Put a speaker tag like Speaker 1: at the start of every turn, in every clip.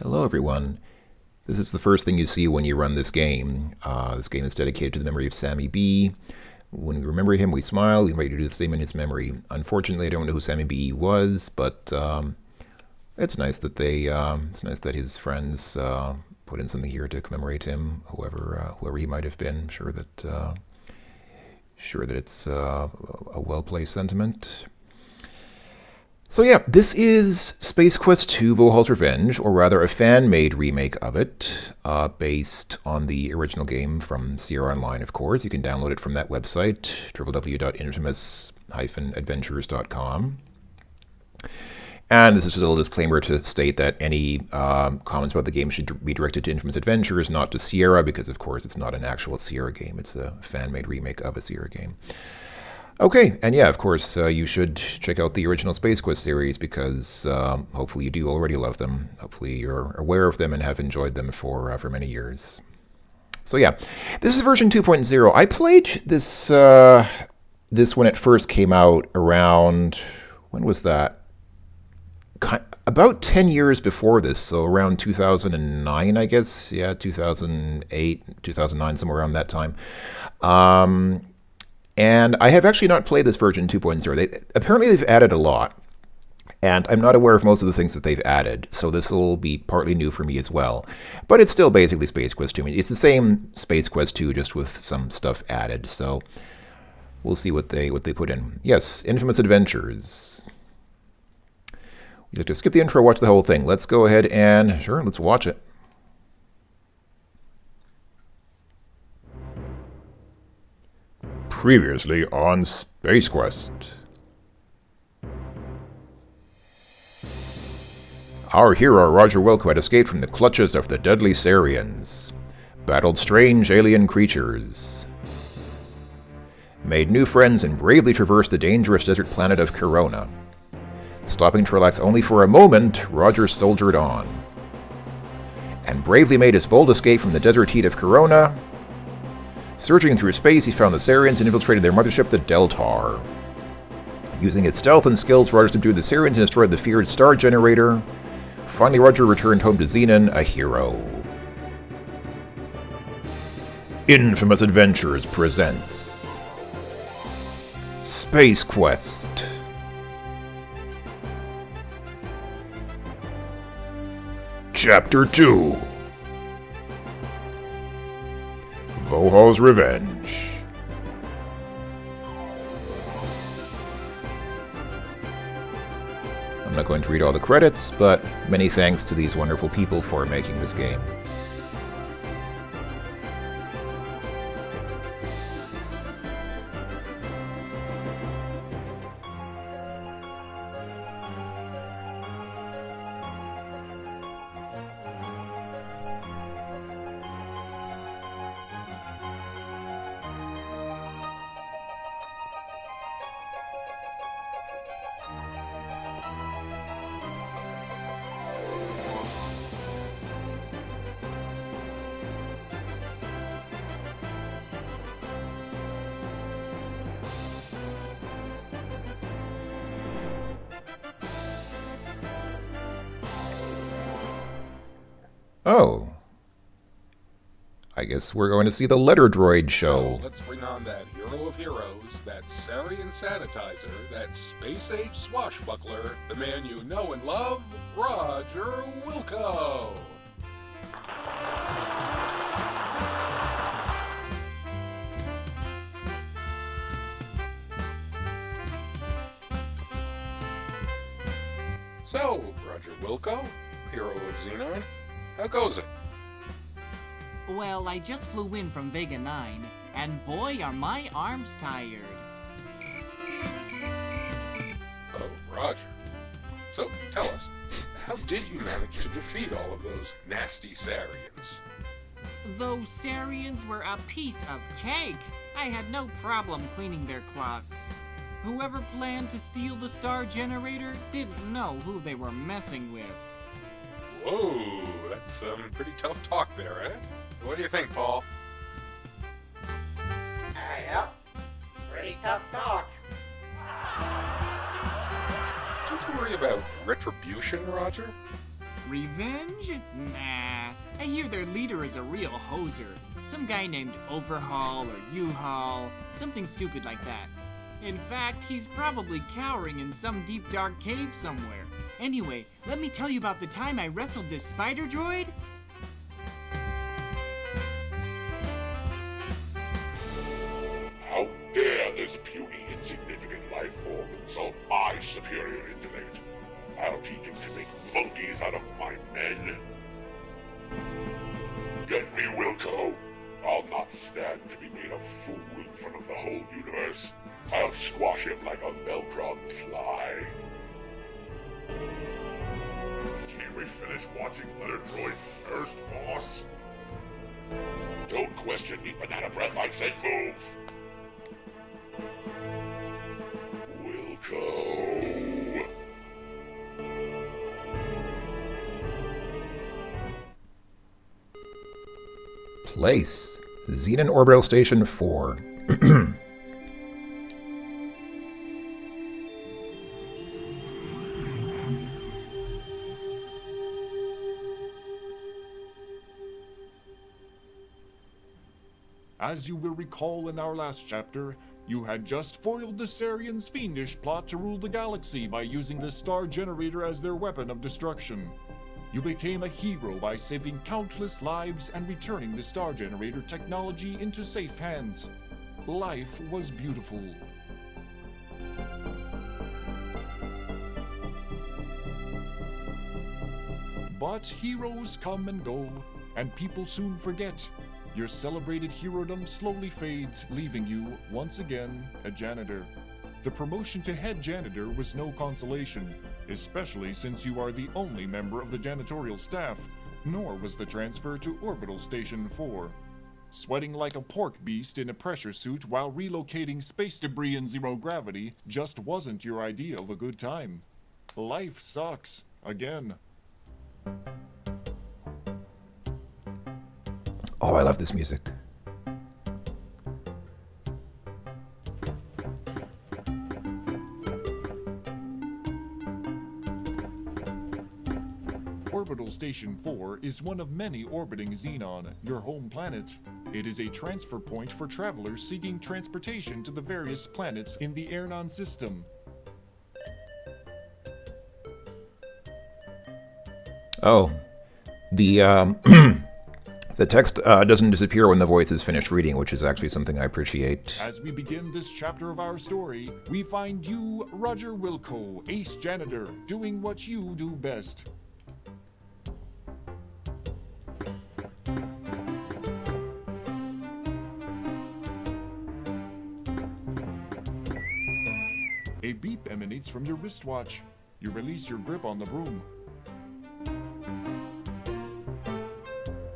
Speaker 1: Hello everyone. This is the first thing you see when you run this game. This game is dedicated to the memory of Sammy B. When we remember him, we smile. We invite you to do the same in his memory. Unfortunately, I don't know who Sammy B was, but it's nice that it's nice that his friends put in something here to commemorate him, whoever he might have been. Sure that it's a well-placed sentiment. So yeah, this is Space Quest 2 Valhalla's Revenge, or rather a fan-made remake of it, based on the original game from Sierra Online, of course. You can download it from that website, www.infamous-adventures.com. And this is just a little disclaimer to state that any comments about the game should be directed to Infamous Adventures, not to Sierra, because of course it's not an actual Sierra game. It's a fan-made remake of a Sierra game. Okay, and yeah, of course, you should check out the original Space Quest series because hopefully you do already love them. Hopefully you're aware of them and have enjoyed them for many years. So yeah, this is version 2.0. I played this when it first came out around, when was that? About 10 years before this, so around 2009, I guess. Yeah, 2008, 2009, somewhere around that time. And I have actually not played this version 2.0. Apparently they've added a lot, and I'm not aware of most of the things that they've added, so this will be partly new for me as well. But it's still basically Space Quest 2. I mean, it's the same Space Quest 2, just with some stuff added, so we'll see what they put in. Yes, Infamous Adventures. We'd like to skip the intro, watch the whole thing. Let's go ahead and, sure, let's watch it. Previously on Space Quest. Our hero Roger Wilco had escaped from the clutches of the deadly Sarians, battled strange alien creatures, made new friends, and bravely traversed the dangerous desert planet of Corona. Stopping to relax only for a moment, Roger soldiered on, and bravely made his bold escape from the desert heat of Corona. Surging through space, he found the Sarians and infiltrated their mothership, the Deltar. Using his stealth and skills, Roger subdued the Sarians and destroyed the feared star generator. Finally, Roger returned home to Xenon, a hero. Infamous Adventures presents Space Quest. Chapter 2. Valhalla's Revenge. I'm not going to read all the credits, but many thanks to these wonderful people for making this game. Oh. I guess we're going to see the Letter Droid show.
Speaker 2: So let's bring on that hero of heroes, that Sarian sanitizer, that space-age swashbuckler, the man you know and love, Roger Wilco. So, Roger Wilco, hero of Xenon, how goes it?
Speaker 3: Well, I just flew in from Vega 9, and boy are my arms tired.
Speaker 2: Oh, Roger. So, tell us, how did you manage to defeat all of those nasty Sarians?
Speaker 3: Those Sarians were a piece of cake. I had no problem cleaning their clocks. Whoever planned to steal the star generator didn't know who they were messing with.
Speaker 2: Whoa, that's some pretty tough talk there, eh? What do you think, Paul?
Speaker 4: Yep, pretty tough talk.
Speaker 2: Don't you worry about retribution, Roger?
Speaker 3: Revenge? Nah. I hear their leader is a real hoser. Some guy named Overhaul or U-Haul. Something stupid like that. In fact, he's probably cowering in some deep dark cave somewhere. Anyway, let me tell you about the time I wrestled this spider droid.
Speaker 5: How dare this puny, insignificant life form insult my superior intellect? I'll teach him to make monkeys out of my men. Get me, Wilco. I'll not stand to be made a fool in front of the whole universe. I'll squash him like a Velcron fly. Can't we finish watching Letter Droid first, boss? Don't question me, banana breath. I said move. Wilco.
Speaker 1: Place. Xenon Orbital Station 4.
Speaker 6: As you will recall in our last chapter, you had just foiled the Sarians' fiendish plot to rule the galaxy by using the Star Generator as their weapon of destruction. You became a hero by saving countless lives and returning the Star Generator technology into safe hands. Life was beautiful. But heroes come and go, and people soon forget. Your celebrated herodom slowly fades, leaving you, once again, a janitor. The promotion to head janitor was no consolation, especially since you are the only member of the janitorial staff, nor was the transfer to Orbital Station 4. Sweating like a pork beast in a pressure suit while relocating space debris in zero gravity just wasn't your idea of a good time. Life sucks. Again.
Speaker 1: Oh, I love this music.
Speaker 6: Orbital Station 4 is one of many orbiting Xenon, your home planet. It is a transfer point for travelers seeking transportation to the various planets in the Airnon system.
Speaker 1: Oh, the the text doesn't disappear when the voice is finished reading, which is actually something I appreciate.
Speaker 6: As we begin this chapter of our story, we find you, Roger Wilco, ace janitor, doing what you do best. A beep emanates from your wristwatch. You release your grip on the broom.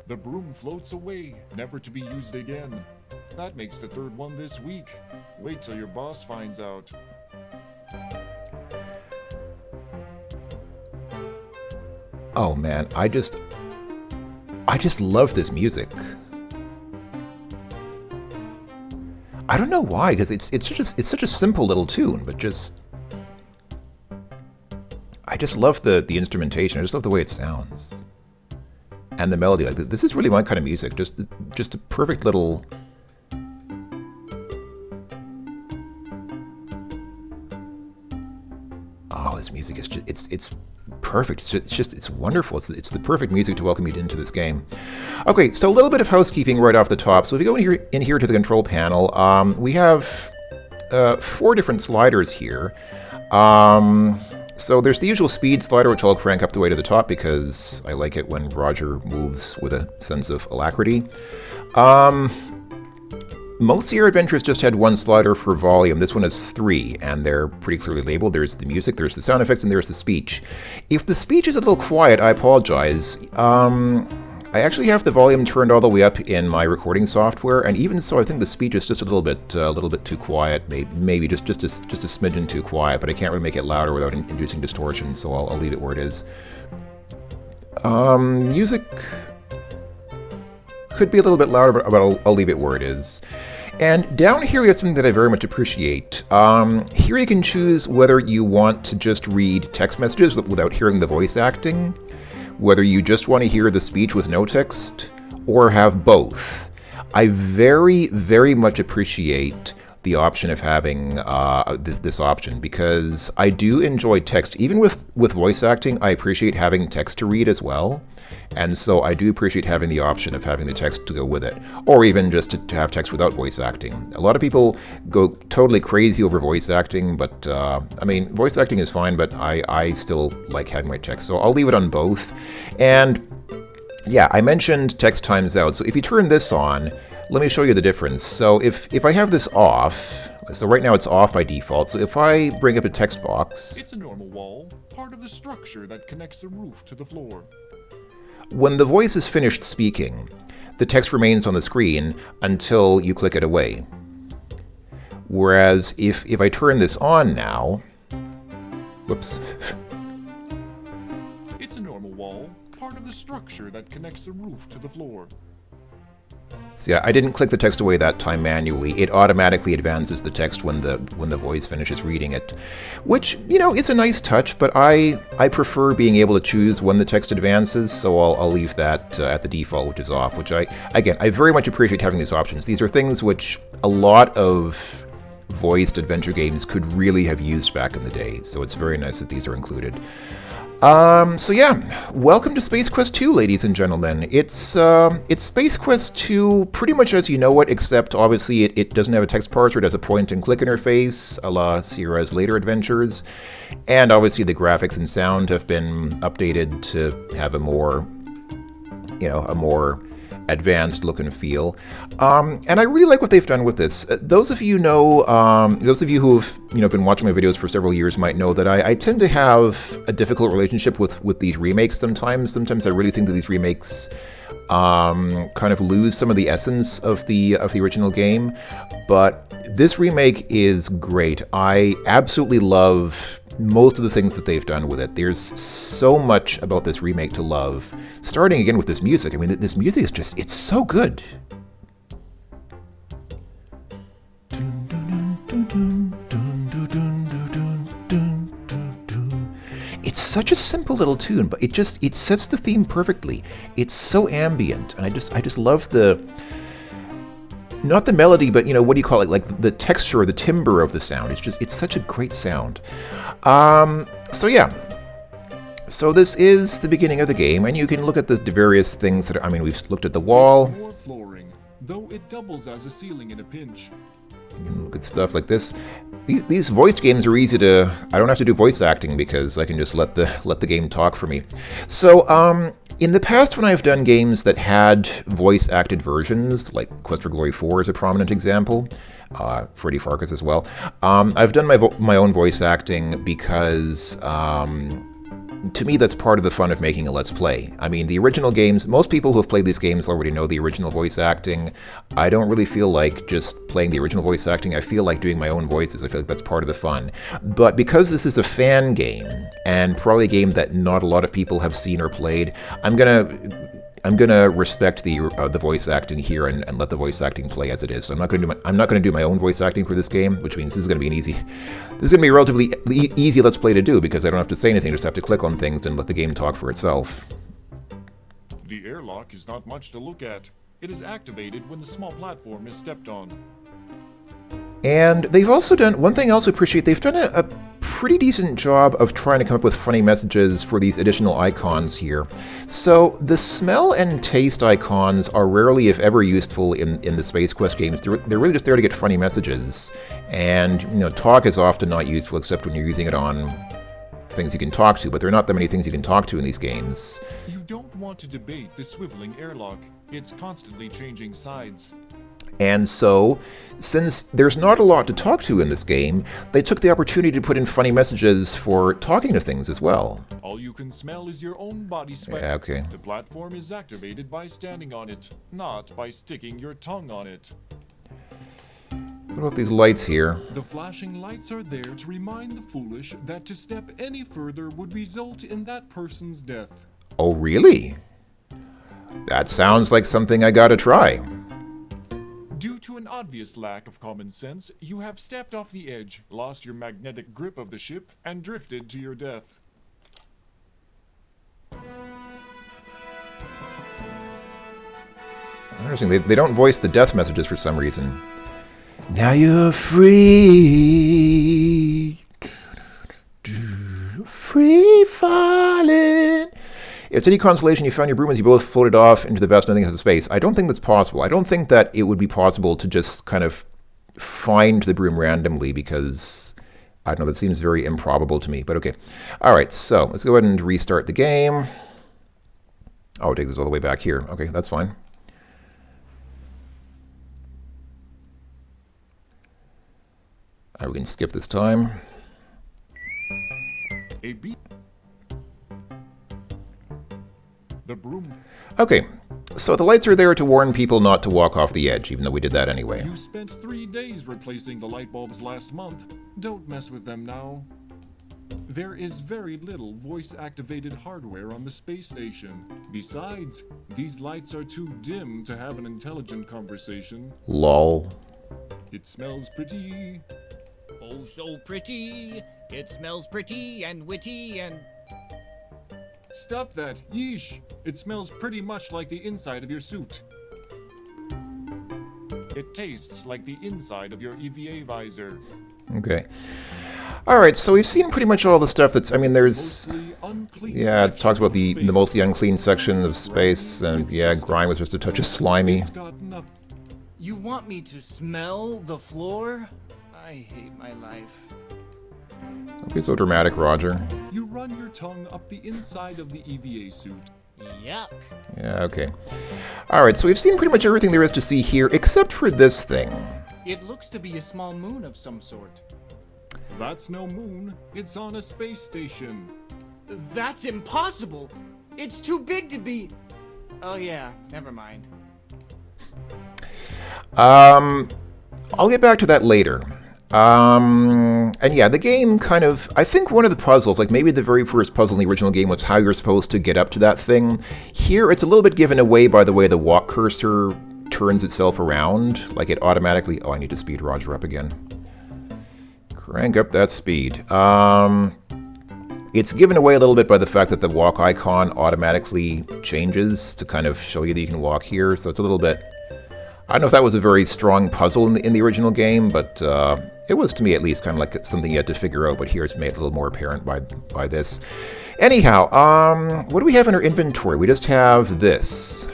Speaker 6: The broom floats away, never to be used again. That makes the third one this week. Wait till your boss finds out.
Speaker 1: Oh man, I just love this music. I don't know why, because it's such a simple little tune, but I just love the instrumentation. I just love the way it sounds. And the melody, like this is really my kind of music. Just a perfect little. Oh, this music is it's perfect. It's wonderful. It's the perfect music to welcome you into this game. Okay, so a little bit of housekeeping right off the top. So if you go in here to the control panel, we have 4 different sliders here. So there's the usual speed slider, which I'll crank up the way to the top because I like it when Roger moves with a sense of alacrity. Most Sierra adventures just had 1 slider for volume. This one has 3, and they're pretty clearly labeled. There's the music, there's the sound effects, and there's the speech. If the speech is a little quiet, I apologize. I actually have the volume turned all the way up in my recording software, and even so, I think the speech is just a little bit too quiet. Maybe just a smidgen too quiet. But I can't really make it louder without inducing distortion, so I'll leave it where it is. Music could be a little bit louder, but I'll leave it where it is. And down here we have something that I very much appreciate. Here you can choose whether you want to just read text messages without hearing the voice acting, whether you just want to hear the speech with no text or have both. I very, very much appreciate the option of having this option, because I do enjoy text. Even with voice acting, I appreciate having text to read as well. And so I do appreciate having the option of having the text to go with it, or even just to have text without voice acting. A lot of people go totally crazy over voice acting, but I mean, voice acting is fine, but I still like having my text. So I'll leave it on both. And yeah, I mentioned text times out. So if you turn this on, let me show you the difference. So if I have this off, so right now it's off by default. So if I bring up a text box,
Speaker 6: It's a normal wall, part of the structure that connects the roof to the floor.
Speaker 1: when the voice is finished speaking, the text remains on the screen until you click it away. Whereas if I turn this on now, whoops,
Speaker 6: It's a normal wall, part of the structure that connects the roof to the floor.
Speaker 1: see, I didn't click the text away that time manually. It automatically advances the text when the voice finishes reading it, which, you know, is a nice touch, but I prefer being able to choose when the text advances, so I'll leave that at the default, which is off, which I very much appreciate having these options. These are things which a lot of voiced adventure games could really have used back in the day, so it's very nice that these are included. So yeah, welcome to Space Quest 2, ladies and gentlemen. It's Space Quest 2 pretty much as you know it, except obviously it doesn't have a text parser, it has a point-and-click interface, a la Sierra's later adventures, and obviously the graphics and sound have been updated to have a more advanced look and feel. And I really like what they've done with this. Those of you who have been watching my videos for several years might know that I tend to have a difficult relationship with these remakes sometimes. Sometimes I really think that these remakes kind of lose some of the essence of the original game. But this remake is great. I absolutely love most of the things that they've done with it. There's so much about this remake to love. Starting again with this music. I mean, this music is just, it's so good. It's such a simple little tune, but it sets the theme perfectly. It's so ambient, and I just love not the melody, but what do you call it? Like the texture or the timbre of the sound. It's such a great sound. So yeah. So this is the beginning of the game, and you can look at the various things that we've looked at the wall.
Speaker 6: There's more flooring, though it doubles as a ceiling in a pinch.
Speaker 1: You can look at stuff like this. These voiced games are easy to. I don't have to do voice acting because I can just let the game talk for me. So in the past, when I've done games that had voice-acted versions, like Quest for Glory 4 is a prominent example, Freddy Farkas as well, I've done my own voice acting because, to me, that's part of the fun of making a Let's Play. I mean, the original games, most people who have played these games already know the original voice acting. I don't really feel like just playing the original voice acting. I feel like doing my own voices. I feel like that's part of the fun. But because this is a fan game, and probably a game that not a lot of people have seen or played, I'm gonna respect the voice acting here and let the voice acting play as it is. So I'm not gonna do my own voice acting for this game, which means this is gonna be a relatively easy Let's Play to do because I don't have to say anything, just have to click on things and let the game talk for itself.
Speaker 6: The airlock is not much to look at. It is activated when the small platform is stepped on.
Speaker 1: And they've also done, one thing I also appreciate, they've done a pretty decent job of trying to come up with funny messages for these additional icons here. So the smell and taste icons are rarely, if ever, useful in the Space Quest games. They're really just there to get funny messages. And, talk is often not useful except when you're using it on things you can talk to, but there are not that many things you can talk to in these games.
Speaker 6: You don't want to debate the swiveling airlock. It's constantly changing sides.
Speaker 1: And so, since there's not a lot to talk to in this game, they took the opportunity to put in funny messages for talking to things as well.
Speaker 6: All you can smell is your own body sweat.
Speaker 1: Yeah, okay.
Speaker 6: The platform is activated by standing on it, not by sticking your tongue on it.
Speaker 1: What about these lights here?
Speaker 6: The flashing lights are there to remind the foolish that to step any further would result in that person's death.
Speaker 1: Oh, really? That sounds like something I gotta try.
Speaker 6: Due to an obvious lack of common sense, you have stepped off the edge, lost your magnetic grip of the ship, and drifted to your death.
Speaker 1: Interesting. They don't voice the death messages for some reason. Now you're free. Free falling. If it's any consolation, you found your broom as you both floated off into the vast nothingness of space. I don't think that's possible. I don't think that it would be possible to just kind of find the broom randomly because, I don't know, that seems very improbable to me, but okay. All right, so let's go ahead and restart the game. Oh, it takes us all the way back here. Okay, that's fine. All right, we can skip this time.
Speaker 6: A beat. The broom.
Speaker 1: Okay, so the lights are there to warn people not to walk off the edge, even though we did that anyway.
Speaker 6: You spent 3 days replacing the light bulbs last month. Don't mess with them now. There is very little voice-activated hardware on the space station. Besides, these lights are too dim to have an intelligent conversation.
Speaker 1: Lol.
Speaker 6: It smells pretty.
Speaker 7: Oh, so pretty. It smells pretty and witty and...
Speaker 6: Stop that! Yeesh! It smells pretty much like the inside of your suit. It tastes like the inside of your EVA visor.
Speaker 1: Okay. All right, so we've seen pretty much all the stuff that's, I mean, there's...
Speaker 6: Mostly unclean
Speaker 1: Yeah, it talks about the
Speaker 6: section of
Speaker 1: mostly
Speaker 6: space.
Speaker 1: unclean section of space, and yeah, grime was just a touch of slimy.
Speaker 6: It's got enough.
Speaker 3: You want me to smell the floor? I hate my life.
Speaker 1: Don't be so dramatic, Roger.
Speaker 6: You run your tongue up the inside of the EVA suit.
Speaker 7: Yuck.
Speaker 1: Yeah, okay. All right, so we've seen pretty much everything there is to see here, except for this thing.
Speaker 3: It looks to be a small moon of some sort.
Speaker 6: That's no moon. It's on a space station.
Speaker 3: That's impossible! It's too big to be... Oh yeah, never mind.
Speaker 1: I'll get back to that later. And yeah, the game kind of, I think one of the puzzles, like maybe the very first puzzle in the original game was how you're supposed to get up to that thing. Here, it's a little bit given away by the way the walk cursor turns itself around. Like it automatically, oh, I need to speed Roger up again. Crank up that speed. It's given away a little bit by the fact that the walk icon automatically changes to kind of show you that you can walk here. So it's a little bit, I don't know if that was a very strong puzzle in the original game, but it was to me at least kind of like something you had to figure out, but here it's made a little more apparent by this. Anyhow, what do we have in our inventory? We just have this,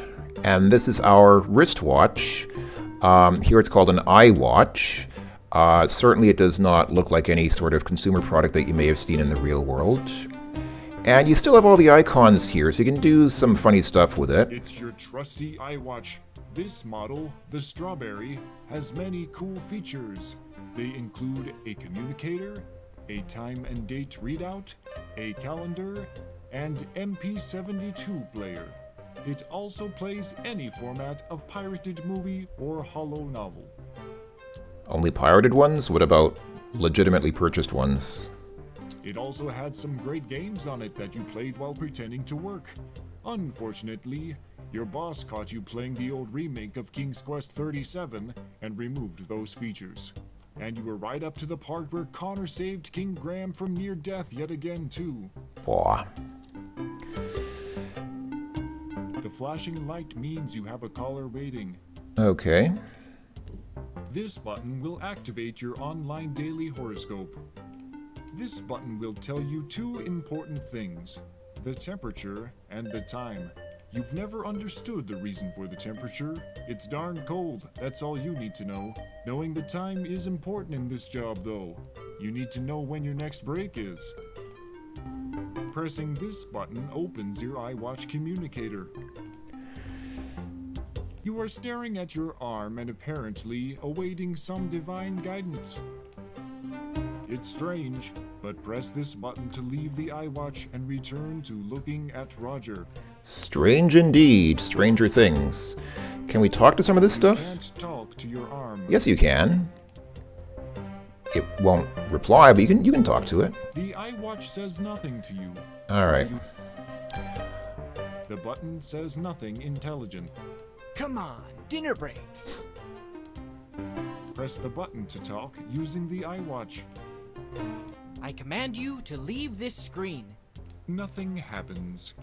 Speaker 1: and this is our wristwatch. Here it's called an iWatch. Certainly it does not look like any sort of consumer product that you may have seen in the real world. And you still have all the icons here, so you can do some funny stuff with it.
Speaker 6: It's your trusty iWatch. This model, the Strawberry, has many cool features. They include a communicator, a time and date readout, a calendar, and MP72 player. It also plays any format of pirated movie or holo novel.
Speaker 1: Only pirated ones? What about legitimately purchased ones?
Speaker 6: It also had some great games on it that you played while pretending to work. Unfortunately, your boss caught you playing the old remake of King's Quest 37 and removed those features. And you were right up to the part where Connor saved King Graham from near death yet again too.
Speaker 1: Aw.
Speaker 6: The flashing light means you have a caller waiting.
Speaker 1: Okay.
Speaker 6: This button will activate your online daily horoscope. This button will tell you two important things: the temperature and the time. You've never understood the reason for the temperature. It's darn cold, that's all you need to know. Knowing the time is important in this job though. You need to know when your next break is. Pressing this button opens your iWatch communicator. You are staring at your arm and apparently awaiting some divine guidance. It's strange, but press this button to leave the iWatch and return to looking at Roger.
Speaker 1: Strange indeed. Stranger things. Can we talk to some of this stuff?
Speaker 6: You can't talk to your arm.
Speaker 1: Yes, you can. It won't reply, but you can talk to it.
Speaker 6: The iWatch says nothing to you.
Speaker 1: All right.
Speaker 6: The button says nothing intelligent.
Speaker 7: Come on, dinner break.
Speaker 6: Press the button to talk using the iWatch.
Speaker 7: I command you to leave this screen.
Speaker 6: Nothing happens.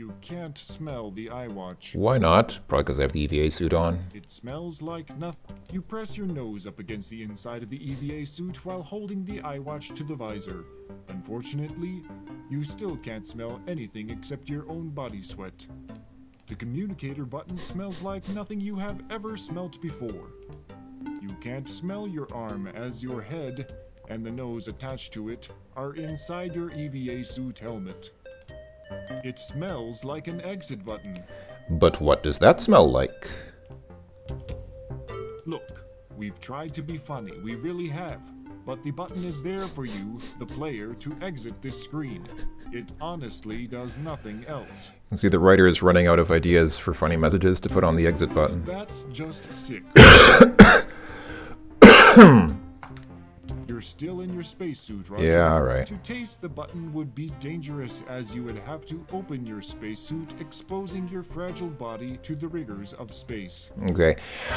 Speaker 6: You can't smell the iWatch.
Speaker 1: Why not? Probably because I have the EVA suit on.
Speaker 6: It smells like nothing. You press your nose up against the inside of the EVA suit while holding the iWatch to the visor. Unfortunately, you still can't smell anything except your own body sweat. The communicator button smells like nothing you have ever smelt before. You can't smell your arm as your head and the nose attached to it are inside your EVA suit helmet. It smells like an exit button.
Speaker 1: But what does that smell like?
Speaker 6: Look, we've tried to be funny, we really have. But the button is there for you, the player, to exit this screen. It honestly does nothing else.
Speaker 1: You see the writer is running out of ideas for funny messages to put on the exit button.
Speaker 6: That's just sick. You're still in your spacesuit, Roger.
Speaker 1: Yeah, right.
Speaker 6: To taste the button would be dangerous, as you would have to open your spacesuit, exposing your fragile body to the rigors of space.
Speaker 1: Okay.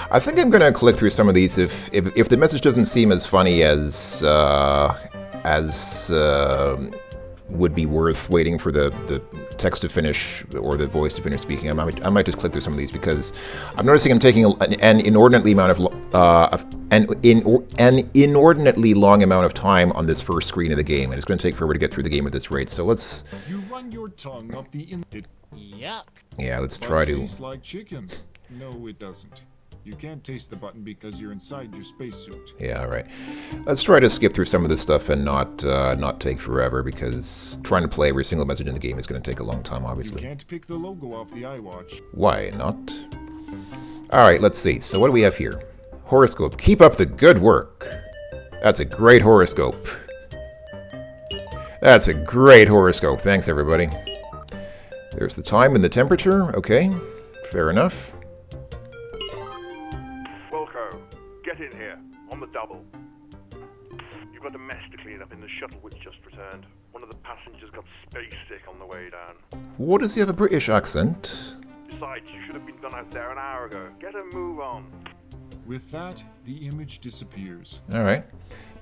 Speaker 1: I think I'm gonna click through some of these if the message doesn't seem as funny as would be worth waiting for the text to finish or the voice to finish speaking. I might just click through some of these because I'm noticing I'm taking an inordinately inordinately long amount of time on this first screen of the game, and it's going to take forever to get through the game at this rate. So let's.
Speaker 6: You run your tongue up the
Speaker 7: Yuck.
Speaker 1: Yeah, let's try to.
Speaker 6: It tastes like chicken. No, it doesn't. You can't taste the button because you're inside your spacesuit.
Speaker 1: Yeah, right. Let's try to skip through some of this stuff and not take forever, because trying to play every single message in the game is going to take a long time, obviously.
Speaker 6: You can't pick the logo off the iWatch.
Speaker 1: Why not? All right, let's see. So what do we have here? Horoscope. Keep up the good work. That's a great horoscope. That's a great horoscope. Thanks, everybody. There's the time and the temperature. Okay, fair enough.
Speaker 5: Wilco, get in here, on the double. You've got a mess to clean up in the shuttle which just returned. One of the passengers got space sick on the way down.
Speaker 1: What, does he have a British accent?
Speaker 5: Besides, you should have been done out there an hour ago. Get a move on.
Speaker 6: With that, the image disappears.
Speaker 1: All right.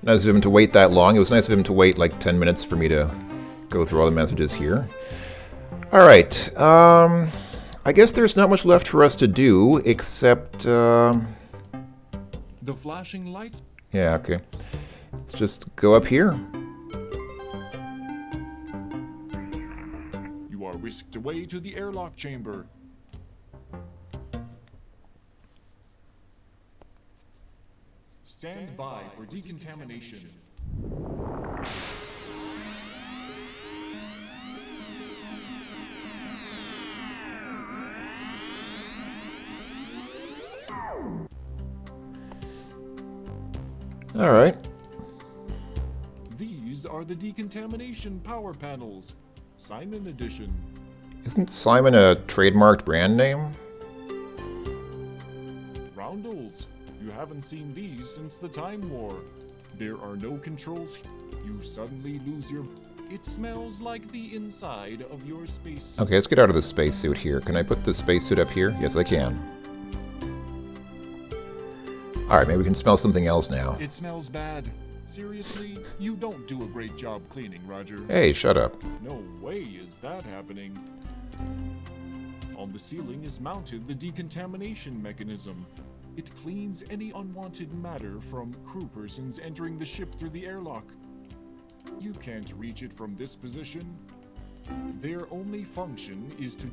Speaker 1: Nice of him to wait that long. It was nice of him to wait like 10 minutes for me to go through all the messages here. All right. I guess there's not much left for us to do except...
Speaker 6: The flashing lights.
Speaker 1: Yeah, okay. Let's just go up here.
Speaker 6: You are whisked away to the airlock chamber. Stand by for decontamination.
Speaker 1: All right.
Speaker 6: These are the decontamination power panels. Simon Edition.
Speaker 1: Isn't Simon a trademarked brand name?
Speaker 6: Roundels. You haven't seen these since the Time War. There are no controls. You suddenly lose your... It smells like the inside of your space.
Speaker 1: Okay, let's get out of the spacesuit here. Can I put the spacesuit up here? Yes, I can. Alright, maybe we can smell something else now.
Speaker 6: It smells bad. Seriously, you don't do a great job cleaning, Roger.
Speaker 1: Hey, shut up.
Speaker 6: No way is that happening. On the ceiling is mounted the decontamination mechanism. It cleans any unwanted matter from crew persons entering the ship through the airlock. You can't reach it from this position. Their only function is to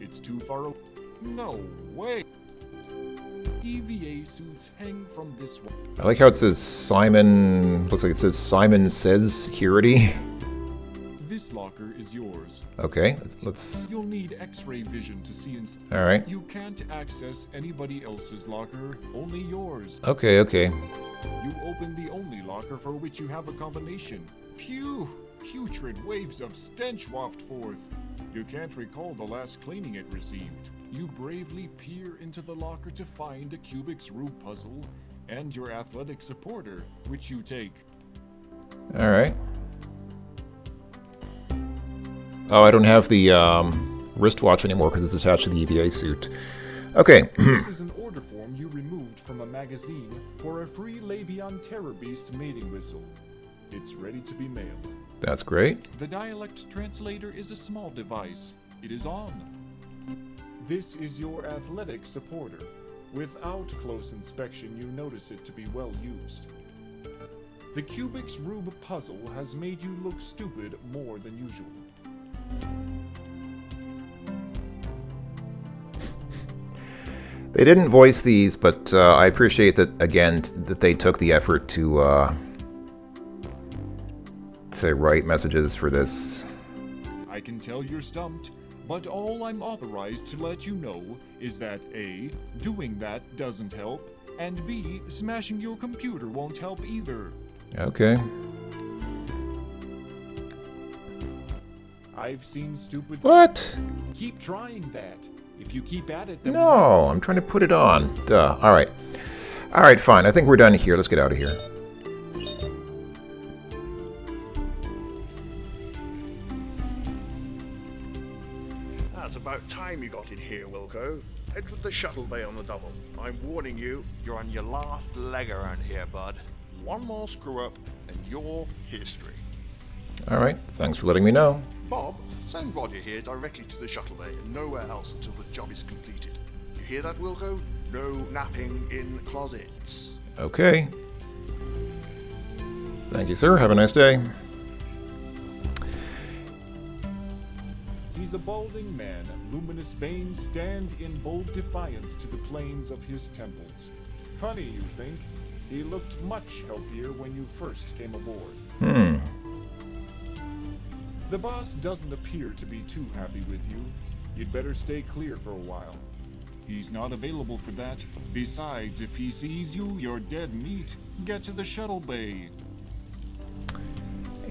Speaker 6: It's too far away. No way! EVA suits hang from this one.
Speaker 1: I like how it says Simon... Looks like it says Simon Says Security.
Speaker 6: This locker is yours.
Speaker 1: Okay, let's...
Speaker 6: You'll need X-ray vision to see inside.
Speaker 1: Alright.
Speaker 6: You can't access anybody else's locker, only yours.
Speaker 1: Okay, okay.
Speaker 6: You open the only locker for which you have a combination. Phew! Putrid waves of stench waft forth. You can't recall the last cleaning it received. You bravely peer into the locker to find a Cubik's Rube puzzle and your athletic supporter, which you take.
Speaker 1: Alright. Oh, I don't have the wristwatch anymore because it's attached to the EVA suit. Okay.
Speaker 6: This is an order form you removed from a magazine for a free Labion Terror Beast mating whistle. It's ready to be mailed.
Speaker 1: That's great.
Speaker 6: The dialect translator is a small device. it is on. This is your athletic supporter. Without close inspection, you notice it to be well used. The Cubic's Rube puzzle has made you look stupid more than usual.
Speaker 1: They didn't voice these, but I appreciate that, again, that they took the effort to write messages for this.
Speaker 6: I can tell you're stumped, but all I'm authorized to let you know is that A, doing that doesn't help, and B, smashing your computer won't help either.
Speaker 1: Okay.
Speaker 6: I've seen stupid...
Speaker 1: What?
Speaker 6: Keep trying that. If you keep at it, then...
Speaker 1: No, I'm trying to put it on. Duh. Alright. Alright, fine. I think we're done here. Let's get out of here.
Speaker 8: That's about time you got in here, Wilco. Head for the shuttle bay on the double. I'm warning you, you're on your last leg around here, bud. One more screw-up, and you're history.
Speaker 1: Alright, thanks for letting me know.
Speaker 8: Bob, send Roger here directly to the shuttle bay and nowhere else until the job is completed. You hear that, Wilco? No napping in closets.
Speaker 1: Okay. Thank you, sir. Have a nice day.
Speaker 6: He's a balding man. Luminous veins stand in bold defiance to the planes of his temples. Funny, you think? He looked much healthier when you first came aboard. The boss doesn't appear to be too happy with you. You'd better stay clear for a while. He's not available for that. Besides, if he sees you, you're dead meat. Get to the shuttle bay.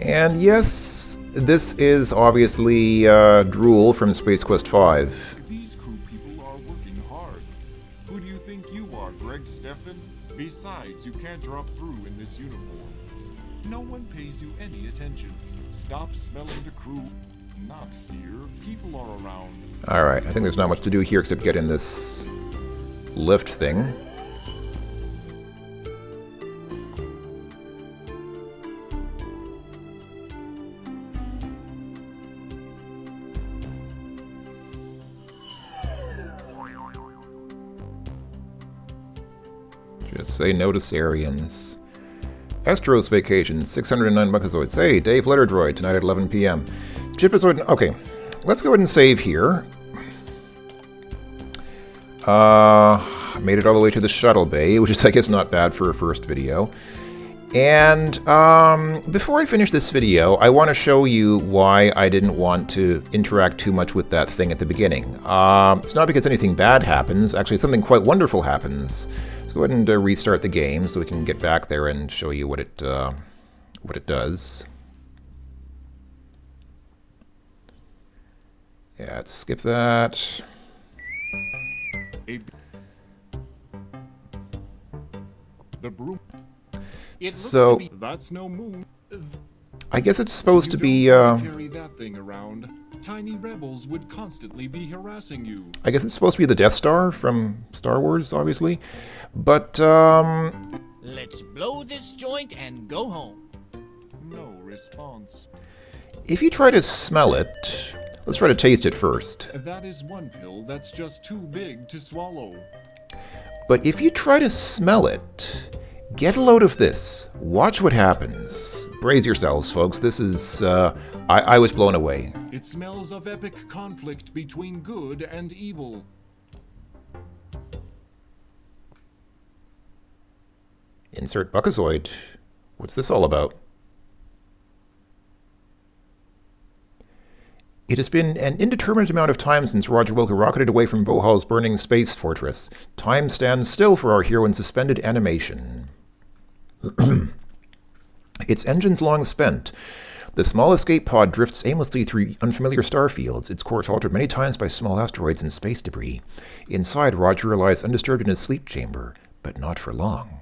Speaker 1: And yes, this is obviously Drool from Space Quest V.
Speaker 6: These crew people are working hard. Who do you think you are, Greg Stephan? Besides, you can't drop through in this uniform. No one pays you any attention. Stop smelling the crew. Not here. People are around.
Speaker 1: Alright, I think there's not much to do here except get in this lift thing. Just say no to Sarians. Astros Vacation, 609 Buckazoids. Hey, Dave Letterdroid, tonight at 11 p.m. Chipazoid, okay. Let's go ahead and save here. Made it all the way to the shuttle bay, which is, I guess, not bad for a first video. And before I finish this video, I want to show you why I didn't want to interact too much with that thing at the beginning. It's not because anything bad happens. Actually, something quite wonderful happens. Let's go ahead and restart the game so we can get back there and show you what it does. Yeah, let's skip that.
Speaker 6: The broom.
Speaker 1: So
Speaker 6: That's no moon.
Speaker 1: I guess it's supposed to be.
Speaker 6: Carry that thing around. Tiny rebels would constantly be harassing you.
Speaker 1: I guess it's supposed to be the Death Star from Star Wars, obviously. But
Speaker 7: Let's blow this joint and go home.
Speaker 6: No response.
Speaker 1: if you try to smell it, let's try to taste it first.
Speaker 6: That is one pill that's just too big to swallow.
Speaker 1: But if you try to smell it, get a load of this. Watch what happens. Brace yourselves, folks. This is, I was blown away.
Speaker 6: It smells of epic conflict between good and evil.
Speaker 1: Insert Buckazoid. What's this all about? It has been an indeterminate amount of time since Roger Wilco rocketed away from Vohal's burning space fortress. Time stands still for our hero in suspended animation. Its engines long spent. The small escape pod drifts aimlessly through unfamiliar star fields, its course altered many times by small asteroids and space debris. Inside, Roger lies undisturbed in his sleep chamber, but not for long.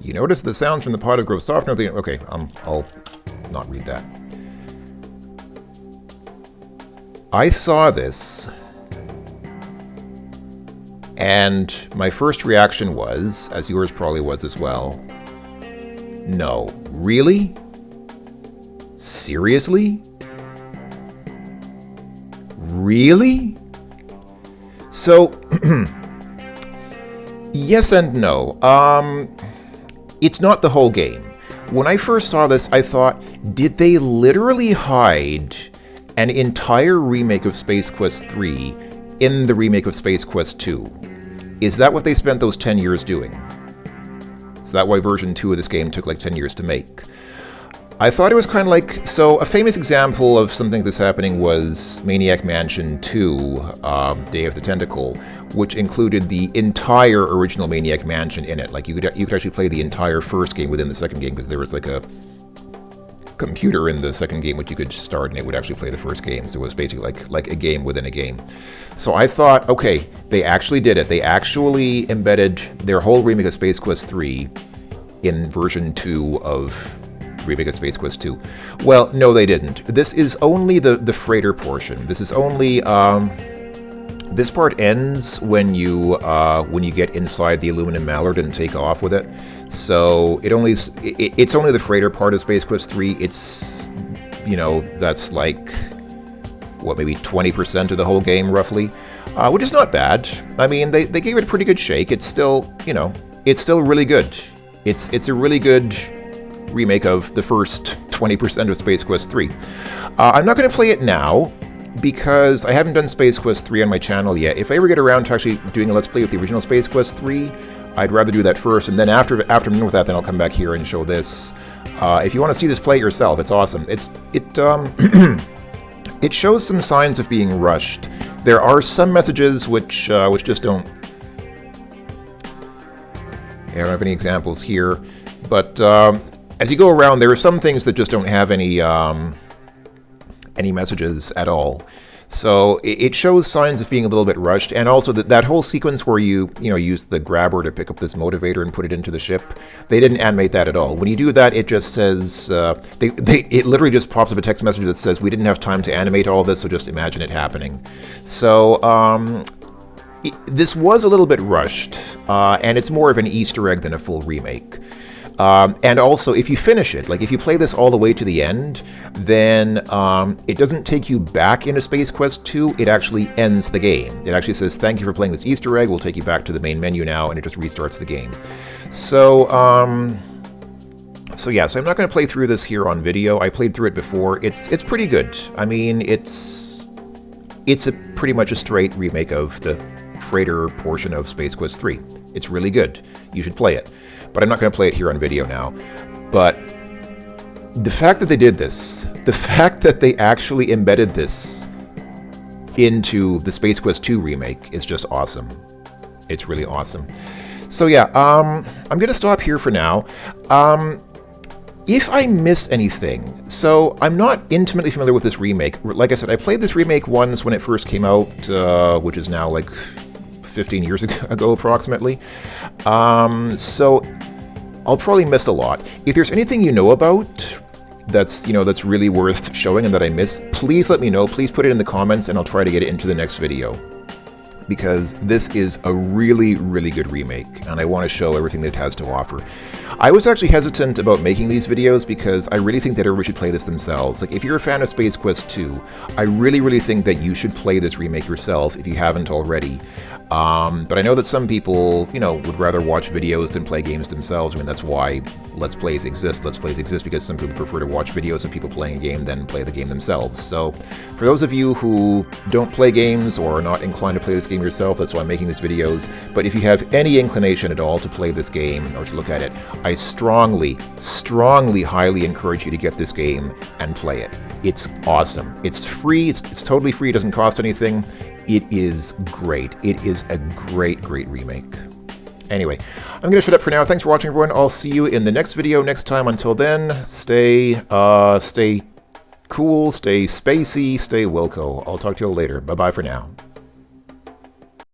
Speaker 1: You notice the sounds from the pot of grow soft. Okay, I'll not read that. I saw this, and my first reaction was, as yours probably was as well, no, really? Seriously? Really? So, yes and no. It's not the whole game. When I first saw this, I thought, did they literally hide an entire remake of Space Quest 3 in the remake of Space Quest 2? Is that what they spent those 10 years doing? Is that why version 2 of this game took like 10 years to make? I thought it was kind of like... So, a famous example of something like this happening was Maniac Mansion 2, Day of the Tentacle, which included the entire original Maniac Mansion in it. Like, you could actually play the entire first game within the second game, because there was like a computer in the second game which you could start, and it would actually play the first game. So it was basically like a game within a game. So I thought, okay, they actually did it. They actually embedded their whole remake of Space Quest 3 in version 2 of remake of Space Quest 2. Well, no, they didn't. This is only the freighter portion. This is only this part ends when you get inside the aluminum mallard and take off with it. So it's only the freighter part of Space Quest 3. It's, you know, that's like what, maybe 20% of the whole game roughly, which is not bad. I mean, they gave it a pretty good shake. It's still, you know, it's still really good. It's a really good remake of the first 20% of Space Quest 3. I'm not going to play it now because I haven't done Space Quest 3 on my channel yet. If I ever get around to actually doing a Let's Play with the original Space Quest 3, I'd rather do that first, and then after I'm done with that, then I'll come back here and show this. If you want to see this play yourself, it's awesome. It shows some signs of being rushed. There are some messages which just don't... I don't have any examples here, but as you go around, there are some things that just don't have any messages at all. So it shows signs of being a little bit rushed, and also that whole sequence where you use the grabber to pick up this motivator and put it into the ship, they didn't animate that at all. When you do that, it just says it literally just pops up a text message that says, "We didn't have time to animate all this, so just imagine it happening." So this was a little bit rushed, and it's more of an Easter egg than a full remake. And also, if you finish it, like if you play this all the way to the end, then it doesn't take you back into Space Quest 2, it actually ends the game. It actually says, "Thank you for playing this Easter egg, we'll take you back to the main menu now," and it just restarts the game. So, so I'm not going to play through this here on video. I played through it before. It's pretty good. I mean, it's pretty much a straight remake of the freighter portion of Space Quest 3. It's really good. You should play it. But I'm not going to play it here on video now. But the fact that they did this, the fact that they actually embedded this into the Space Quest 2 remake is just awesome. It's really awesome. So yeah, I'm going to stop here for now. If I miss anything, so I'm not intimately familiar with this remake. Like I said, I played this remake once when it first came out, which is now like 15 years ago approximately. So I'll probably miss a lot. If there's anything you know about that's really worth showing and that I missed, please let me know. Please put it in the comments and I'll try to get it into the next video. Because this is a really, really good remake, and I want to show everything that it has to offer. I was actually hesitant about making these videos because I really think that everybody should play this themselves. Like, if you're a fan of Space Quest 2, I really, really think that you should play this remake yourself if you haven't already. But I know that some people, would rather watch videos than play games themselves. I mean, that's why Let's Plays exist. Let's Plays exist because some people prefer to watch videos of people playing a game than play the game themselves. So, for those of you who don't play games or are not inclined to play this game yourself, that's why I'm making these videos. But if you have any inclination at all to play this game or to look at it, I strongly, strongly, highly encourage you to get this game and play it. It's awesome. It's free. It's totally free. It doesn't cost anything. It is great. It is a great, great remake. Anyway, I'm going to shut up for now. Thanks for watching, everyone. I'll see you in the next video next time. Until then, stay cool, stay spacey, stay Wilco. I'll talk to you all later. Bye-bye for now.